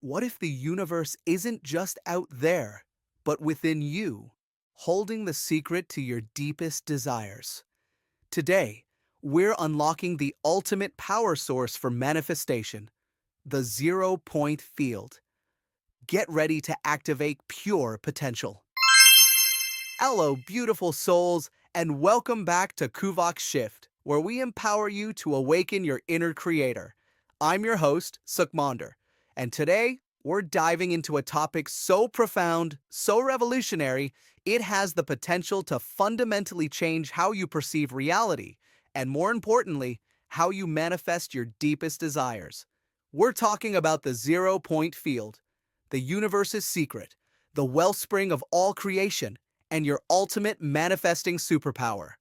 What if the universe isn't just out there, but within you, holding the secret to your deepest desires? Today, we're unlocking the ultimate power source for manifestation, the 0 point field. Get ready to activate pure potential. Hello, beautiful souls, and welcome back to Kuvox Shift, where we empower you to awaken your inner creator. I'm your host, Sukhmander, and today we're diving into a topic so profound, so revolutionary, it has the potential to fundamentally change how you perceive reality, and more importantly, how you manifest your deepest desires. We're talking about the 0 point field, the universe's secret, the wellspring of all creation, and your ultimate manifesting superpower.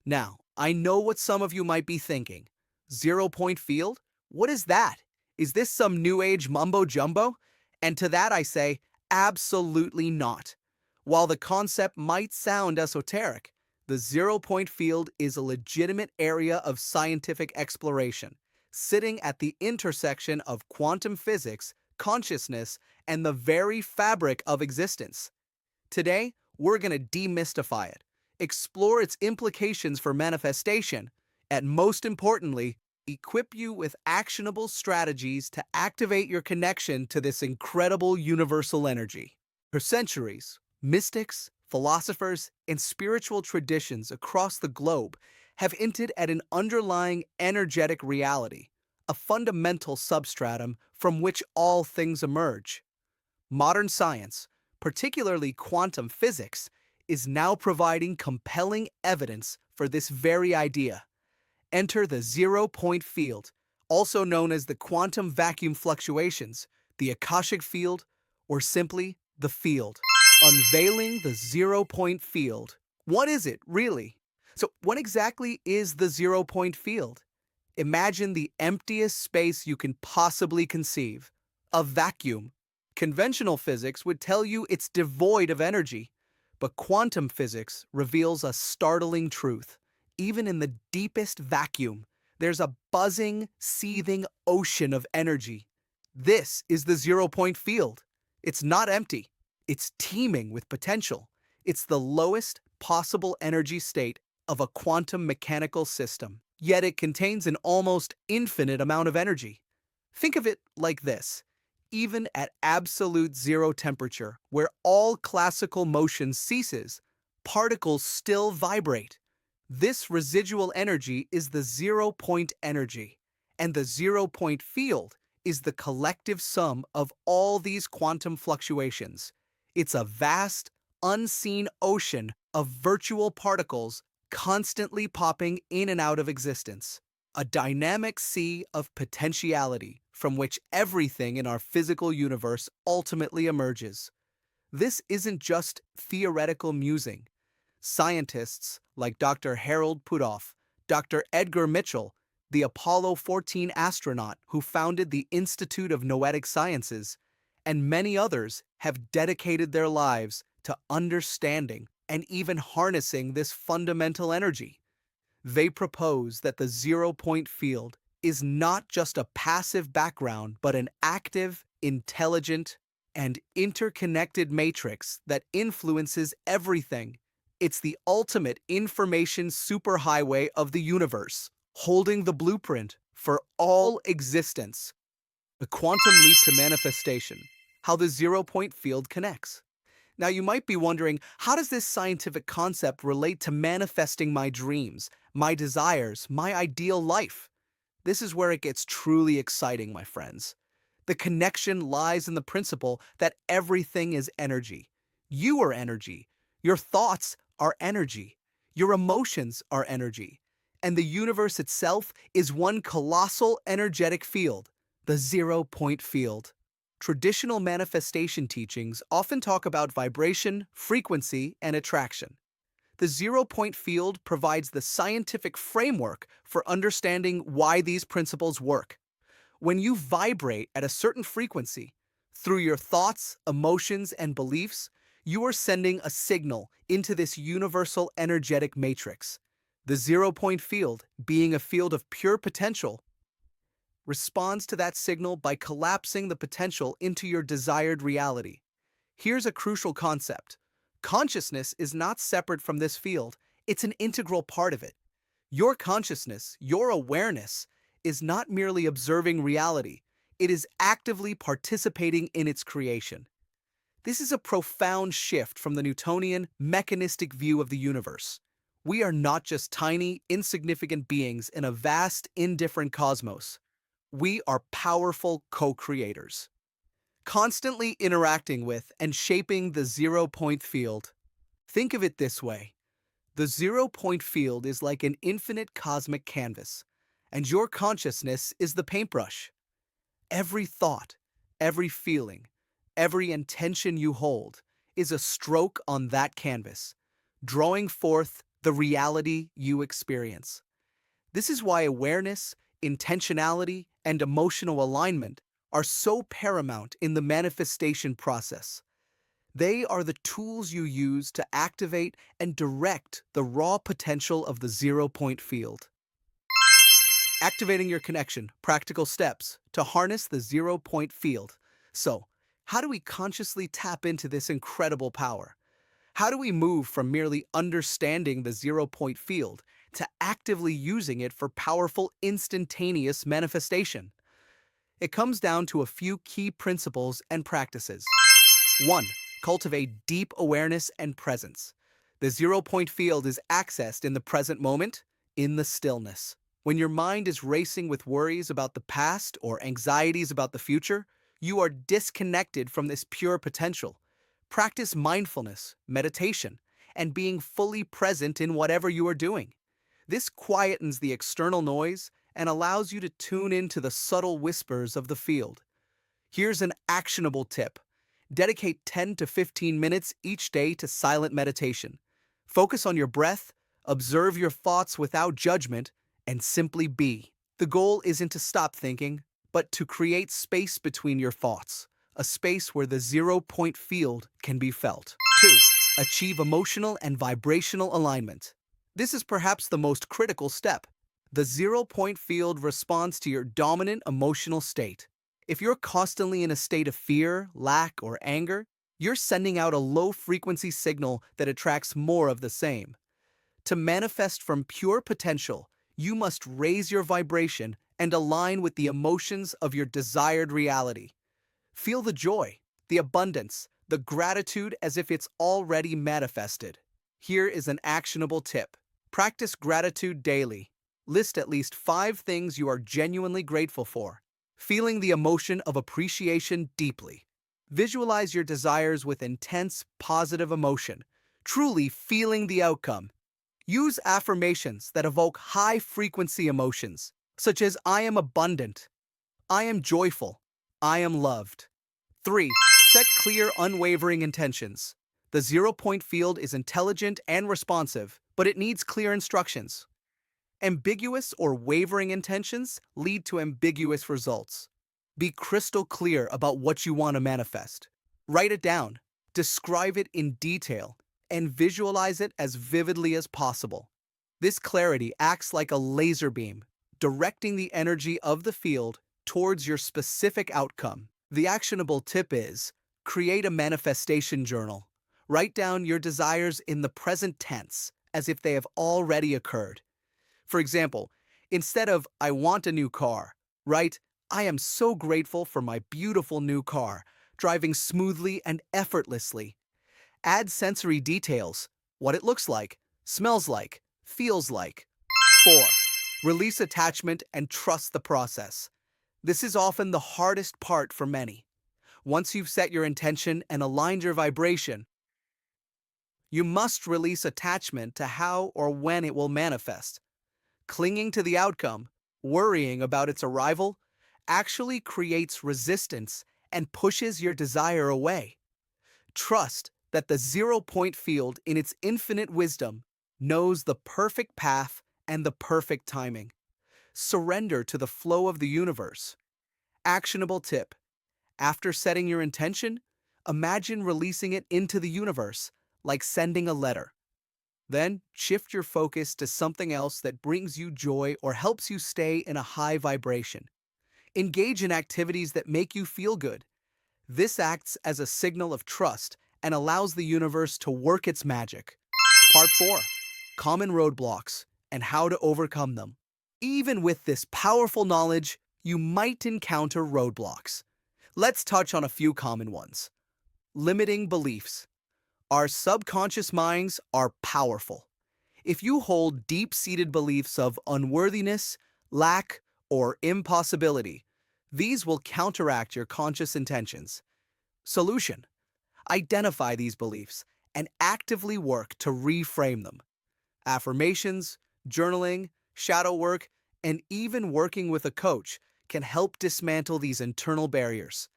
Now, I know what some of you might be thinking. 0 point field? What is that? Is this some new age mumbo jumbo? And to that I say, absolutely not. While the concept might sound esoteric, the 0 point field is a legitimate area of scientific exploration, sitting at the intersection of quantum physics, consciousness, and the very fabric of existence. Today, we're going to demystify it, explore its implications for manifestation, and most importantly, equip you with actionable strategies to activate your connection to this incredible universal energy. For centuries, mystics, philosophers, and spiritual traditions across the globe have hinted at an underlying energetic reality, a fundamental substratum from which all things emerge. Modern science, particularly quantum physics, is now providing compelling evidence for this very idea. Enter the 0 point field, also known as the quantum vacuum fluctuations, the Akashic Field, or simply the field. Unveiling the 0 point field. What is it, really? So, what exactly is the 0 point field? Imagine the emptiest space you can possibly conceive, a vacuum. Conventional physics would tell you it's devoid of energy, but quantum physics reveals a startling truth. Even in the deepest vacuum, there's a buzzing, seething ocean of energy. This is the 0 point field. It's not empty, it's teeming with potential. It's the lowest possible energy state of a quantum mechanical system, yet it contains an almost infinite amount of energy. Think of it like this. Even at absolute zero temperature, where all classical motion ceases, particles still vibrate. This residual energy is the 0 point energy, and the 0 point field is the collective sum of all these quantum fluctuations. It's a vast, unseen ocean of virtual particles constantly popping in and out of existence. A dynamic sea of potentiality from which everything in our physical universe ultimately emerges. This isn't just theoretical musing. Scientists like Dr. Harold Puthoff, Dr. Edgar Mitchell, the Apollo 14 astronaut who founded the Institute of Noetic Sciences, and many others have dedicated their lives to understanding and even harnessing this fundamental energy. They propose that the 0 point field is not just a passive background, but an active, intelligent, and interconnected matrix that influences everything. It's the ultimate information superhighway of the universe, holding the blueprint for all existence. The quantum leap to manifestation, how the 0 point field connects. Now, you might be wondering, how does this scientific concept relate to manifesting my dreams, my desires, my ideal life? This is where it gets truly exciting, my friends. The connection lies in the principle that everything is energy. You are energy. Your thoughts are energy. Your emotions are energy. And the universe itself is one colossal energetic field, the 0 point field. Traditional manifestation teachings often talk about vibration, frequency, and attraction. The 0 point field provides the scientific framework for understanding why these principles work. When you vibrate at a certain frequency, through your thoughts, emotions, and beliefs, you are sending a signal into this universal energetic matrix. The 0 point field, being a field of pure potential, responds to that signal by collapsing the potential into your desired reality. Here's a crucial concept. Consciousness is not separate from this field, it's an integral part of it. Your consciousness, your awareness, is not merely observing reality, it is actively participating in its creation. This is a profound shift from the Newtonian, mechanistic view of the universe. We are not just tiny, insignificant beings in a vast, indifferent cosmos. We are powerful co-creators, constantly interacting with and shaping the zero-point field. Think of it this way. The zero-point field is like an infinite cosmic canvas, and your consciousness is the paintbrush. Every thought, every feeling, every intention you hold is a stroke on that canvas, drawing forth the reality you experience. This is why awareness, intentionality, and emotional alignment are so paramount in the manifestation process. They are the tools you use to activate and direct the raw potential of the zero-point field. Activating your connection, practical steps to harness the zero-point field. So, how do we consciously tap into this incredible power? How do we move from merely understanding the zero-point field to actively using it for powerful, instantaneous manifestation? It comes down to a few key principles and practices. 1. Cultivate deep awareness and presence. The zero-point field is accessed in the present moment, in the stillness. When your mind is racing with worries about the past or anxieties about the future, you are disconnected from this pure potential. Practice mindfulness, meditation, and being fully present in whatever you are doing. This quietens the external noise and allows you to tune into the subtle whispers of the field. Here's an actionable tip. Dedicate 10 to 15 minutes each day to silent meditation. Focus on your breath, observe your thoughts without judgment, and simply be. The goal isn't to stop thinking, but to create space between your thoughts, a space where the zero-point field can be felt. 2. Achieve emotional and vibrational alignment. This is perhaps the most critical step. The zero-point field responds to your dominant emotional state. If you're constantly in a state of fear, lack, or anger, you're sending out a low-frequency signal that attracts more of the same. To manifest from pure potential, you must raise your vibration and align with the emotions of your desired reality. Feel the joy, the abundance, the gratitude as if it's already manifested. Here is an actionable tip. Practice gratitude daily. List at least 5 things you are genuinely grateful for, feeling the emotion of appreciation deeply. Visualize your desires with intense, positive emotion, truly feeling the outcome. Use affirmations that evoke high-frequency emotions, such as I am abundant, I am joyful, I am loved. 3. Set clear, unwavering intentions. The zero-point field is intelligent and responsive, but it needs clear instructions. Ambiguous or wavering intentions lead to ambiguous results. Be crystal clear about what you want to manifest. Write it down, describe it in detail, and visualize it as vividly as possible. This clarity acts like a laser beam, directing the energy of the field towards your specific outcome. The actionable tip is, create a manifestation journal. Write down your desires in the present tense, as if they have already occurred. For example, instead of I want a new car, write I am so grateful for my beautiful new car, driving smoothly and effortlessly. Add sensory details, what it looks like, smells like, feels like. 4. Release attachment and trust the process. This is often the hardest part for many. Once you've set your intention and aligned your vibration, you must release attachment to how or when it will manifest. Clinging to the outcome, worrying about its arrival, actually creates resistance and pushes your desire away. Trust that the zero-point field, in its infinite wisdom, knows the perfect path and the perfect timing. Surrender to the flow of the universe. Actionable tip. After setting your intention, imagine releasing it into the universe, like sending a letter. Then, shift your focus to something else that brings you joy or helps you stay in a high vibration. Engage in activities that make you feel good. This acts as a signal of trust and allows the universe to work its magic. Part 4. Common roadblocks and how to overcome them. Even with this powerful knowledge, you might encounter roadblocks. Let's touch on a few common ones. Limiting beliefs. Our subconscious minds are powerful. If you hold deep-seated beliefs of unworthiness, lack, or impossibility, these will counteract your conscious intentions. Solution: identify these beliefs and actively work to reframe them. Affirmations, journaling, shadow work, and even working with a coach can help dismantle these internal barriers.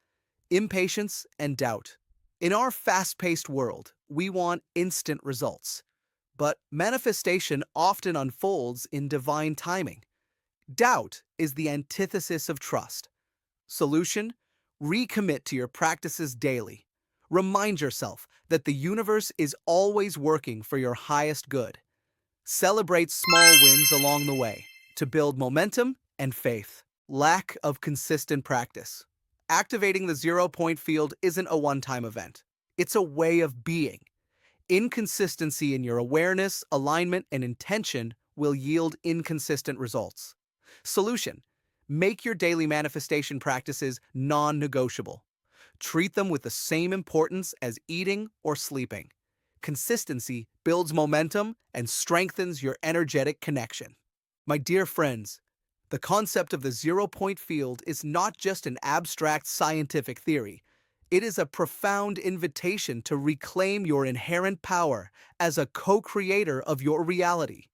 Impatience and doubt. In our fast-paced world, we want instant results. But manifestation often unfolds in divine timing. Doubt is the antithesis of trust. Solution: recommit to your practices daily. Remind yourself that the universe is always working for your highest good. Celebrate small wins along the way to build momentum and faith. Lack of consistent practice. Activating the zero-point field isn't a one-time event. It's a way of being. Inconsistency in your awareness, alignment, and intention will yield inconsistent results. Solution: make your daily manifestation practices non-negotiable. Treat them with the same importance as eating or sleeping. Consistency builds momentum and strengthens your energetic connection. My dear friends, the concept of the zero-point field is not just an abstract scientific theory. It is a profound invitation to reclaim your inherent power as a co-creator of your reality.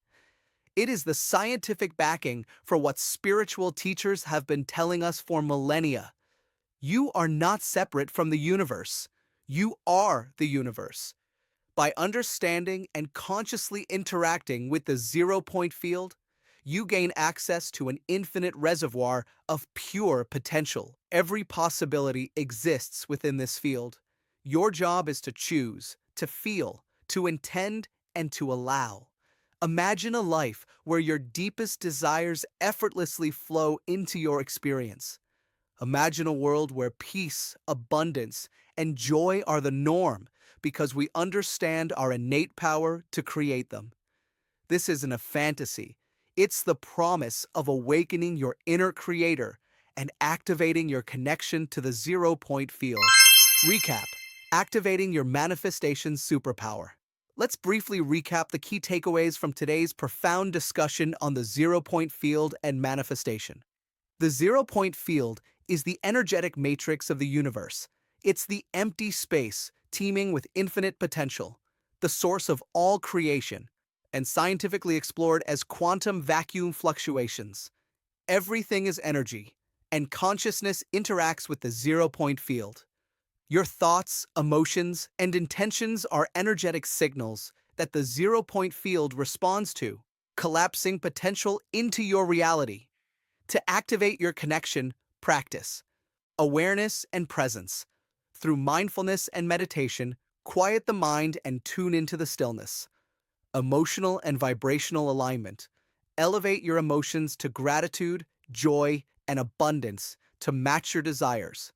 It is the scientific backing for what spiritual teachers have been telling us for millennia. You are not separate from the universe. You are the universe. By understanding and consciously interacting with the zero-point field, you gain access to an infinite reservoir of pure potential. Every possibility exists within this field. Your job is to choose, to feel, to intend, and to allow. Imagine a life where your deepest desires effortlessly flow into your experience. Imagine a world where peace, abundance, and joy are the norm because we understand our innate power to create them. This isn't a fantasy. It's the promise of awakening your inner creator and activating your connection to the zero-point field. Recap: activating your manifestation superpower. Let's briefly recap the key takeaways from today's profound discussion on the zero-point field and manifestation. The zero-point field is the energetic matrix of the universe. It's the empty space teeming with infinite potential, the source of all creation, and scientifically explored as quantum vacuum fluctuations. Everything is energy, and consciousness interacts with the zero-point field. Your thoughts, emotions, and intentions are energetic signals that the zero-point field responds to, collapsing potential into your reality. To activate your connection, practice awareness and presence. Through mindfulness and meditation, quiet the mind and tune into the stillness. Emotional and vibrational alignment. Elevate your emotions to gratitude, joy, and abundance to match your desires.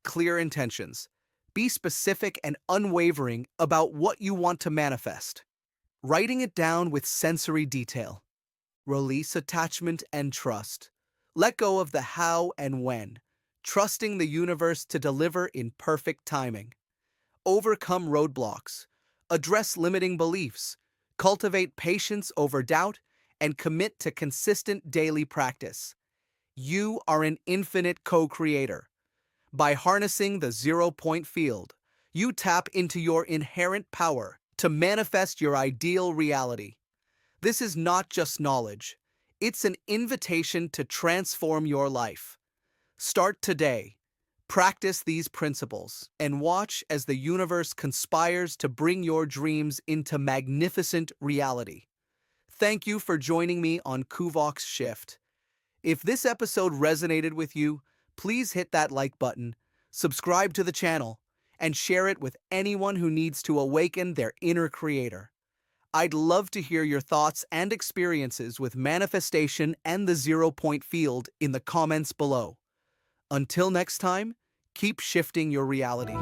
Clear intentions. Be specific and unwavering about what you want to manifest. Writing it down with sensory detail. Release attachment and trust. Let go of the how and when, trusting the universe to deliver in perfect timing. Overcome roadblocks. Address limiting beliefs. Cultivate patience over doubt, and commit to consistent daily practice. You are an infinite co-creator. By harnessing the zero-point field, you tap into your inherent power to manifest your ideal reality. This is not just knowledge. It's an invitation to transform your life. Start today. Practice these principles and watch as the universe conspires to bring your dreams into magnificent reality. Thank you for joining me on Kuvox Shift. If this episode resonated with you, please hit that like button, subscribe to the channel, and share it with anyone who needs to awaken their inner creator. I'd love to hear your thoughts and experiences with manifestation and the zero-point field in the comments below. Until next time, keep shifting your reality.